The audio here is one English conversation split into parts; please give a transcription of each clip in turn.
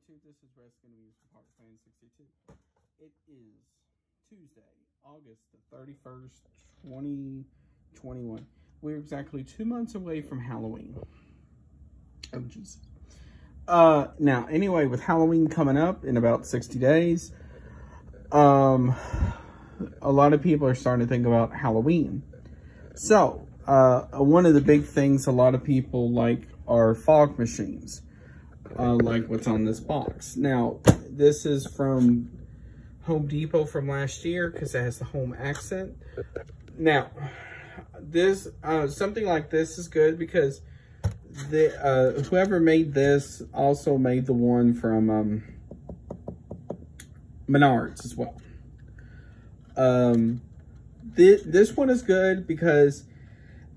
YouTube. This is Wes going to be from Park Fan 62. It is Tuesday, August the 31st, 2021. We're exactly 2 months away from Halloween. Oh, Jesus. Now, anyway, with Halloween coming up in about 60 days, a lot of people are starting to think about Halloween. So, one of the big things a lot of people like are fog machines, like what's on this box. Now, this is from Home Depot from last year because it has the home accent. Now, this something like this is good because the whoever made this also made the one from Menards as well. This one is good because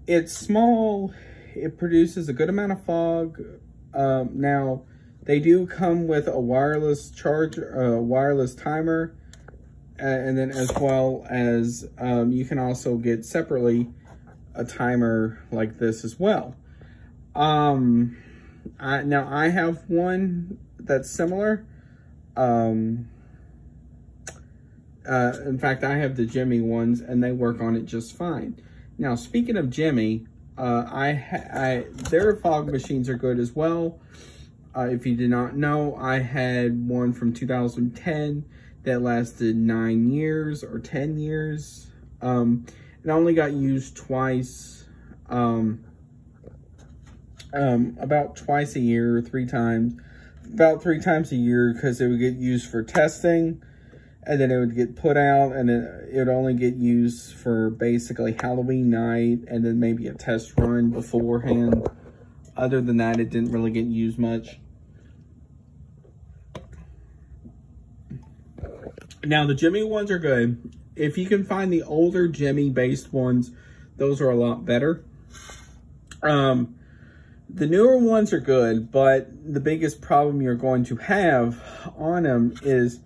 it's small. It produces a good amount of fog. Now, they do come with a wireless charger, wireless timer, and then as well as you can also get separately a timer like this as well. Now I have one that's similar. In fact, I have the Jimmy ones, and they work on it just fine. Now, speaking of Jimmy, their fog machines are good as well. If you did not know, I had one from 2010 that lasted 9 years or 10 years. It only got used twice, about twice a year, 3 times, about 3 times a year, because it would get used for testing, and then it would get put out, and it would only get used for basically Halloween night, and then maybe a test run beforehand. Other than that, it didn't really get used much. Now, the Jimmy ones are good. If you can find the older Jimmy-based ones, those are a lot better. The newer ones are good, but the biggest problem you're going to have on them is,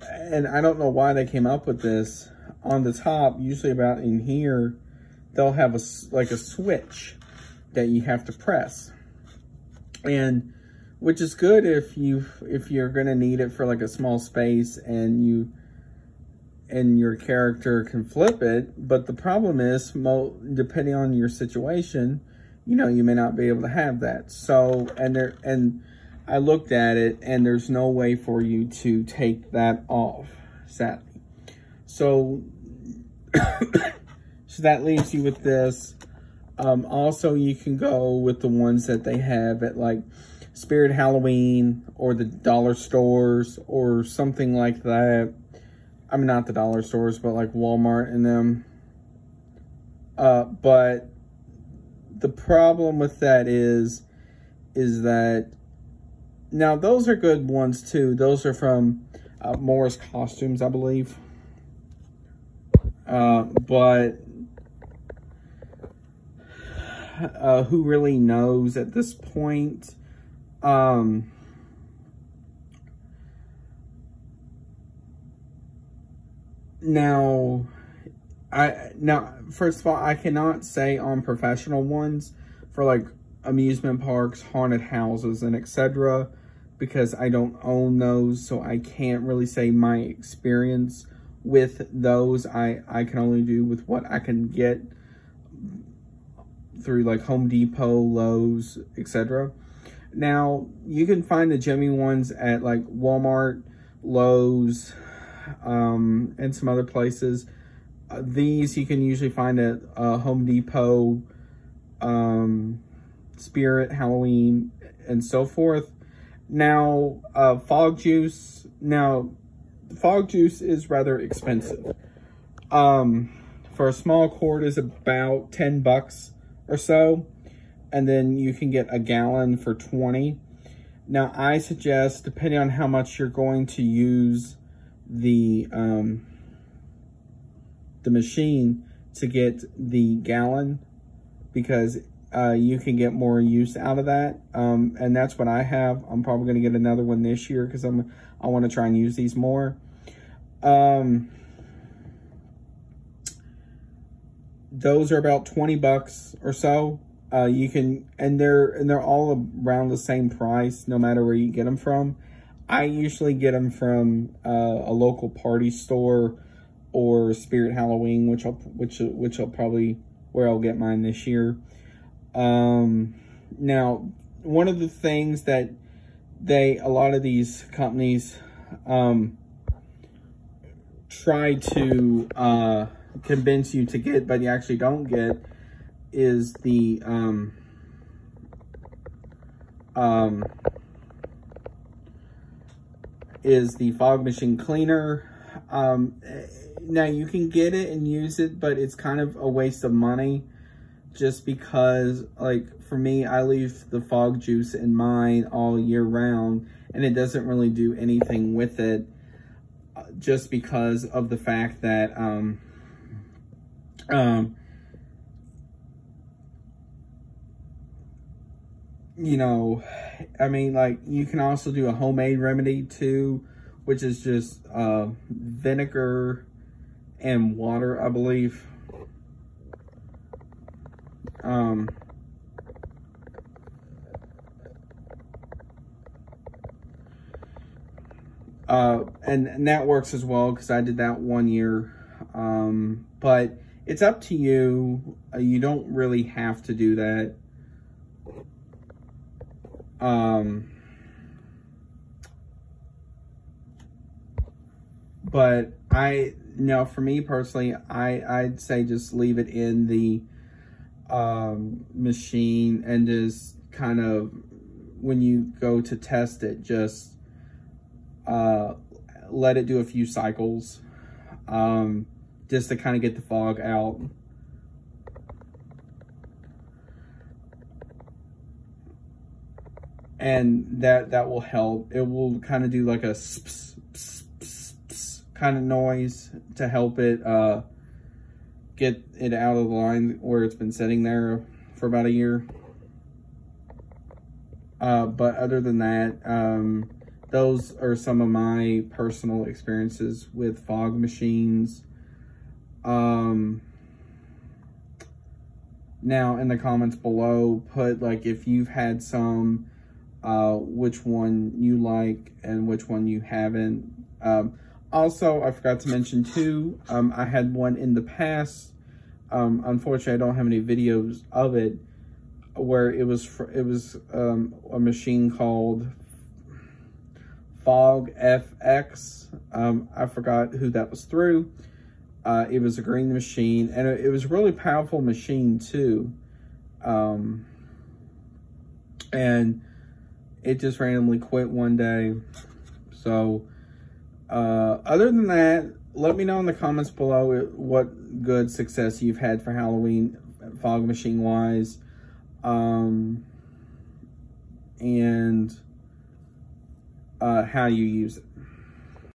and I don't know why they came up with this, on the top, usually about in here, they'll have like a switch that you have to press. And which is good if you're going to need it for like a small space and your character can flip it. But the problem is, depending on your situation, you know, you may not be able to have that. So, and I looked at it, and there's no way for you to take that off, sadly. So, so that leaves you with this. Also, you can go with the ones that they have at like Spirit Halloween or the dollar stores or something like that. I mean, not the dollar stores, but like Walmart and them. But the problem with that is that, now those are good ones too. Those are from Morris Costumes, I believe. But who really knows at this point? Now, first of all, I cannot say on professional ones for like amusement parks, haunted houses, and etc., because I don't own those, so I can't really say my experience with those. I can only do with what I can get through like Home Depot, Lowe's, etc. Now, you can find the Jimmy ones at like Walmart, Lowe's, and some other places. These you can usually find at Home Depot, Spirit, Halloween, and so forth. Now, fog juice. Now, fog juice is rather expensive. For a small quart is about 10 bucks or so. And then you can get a gallon for 20. Now, I suggest, depending on how much you're going to use the machine, to get the gallon, because you can get more use out of that. And that's what I have. I'm probably going to get another one this year because I want to try and use these more. Those are about 20 bucks or so. You can, and they're all around the same price, no matter where you get them from. I usually get them from a local party store or Spirit Halloween, which I'll probably where I'll get mine this year. Now, one of the things that a lot of these companies try to convince you to get, but you actually don't get, is the fog machine cleaner. Now you can get it and use it, but it's kind of a waste of money, just because, like, for me, I leave the fog juice in mine all year round, and it doesn't really do anything with it, just because of the fact that you know, I mean, like, you can also do a homemade remedy too, which is just vinegar and water, I believe. And that works as well, because I did that one year. But it's up to you. You don't really have to do that. But for me personally, I'd say just leave it in the machine, and just kind of, when you go to test it, just let it do a few cycles, just to kind of get the fog out. And that will help. It will kind of do like a pss, pss, pss, pss kind of noise to help it get it out of the line where it's been sitting there for about a year. But other than that, those are some of my personal experiences with fog machines. Now in the comments below, put, like, if you've had some, which one you like and which one you haven't. Also, I forgot to mention too, I had one in the past, unfortunately I don't have any videos of it, where it was a machine called Fog FX. I forgot who that was through. It was a green machine, and it was a really powerful machine too. And it just randomly quit one day. So, other than that, let me know in the comments below what good success you've had for Halloween, fog machine wise. And how you use it.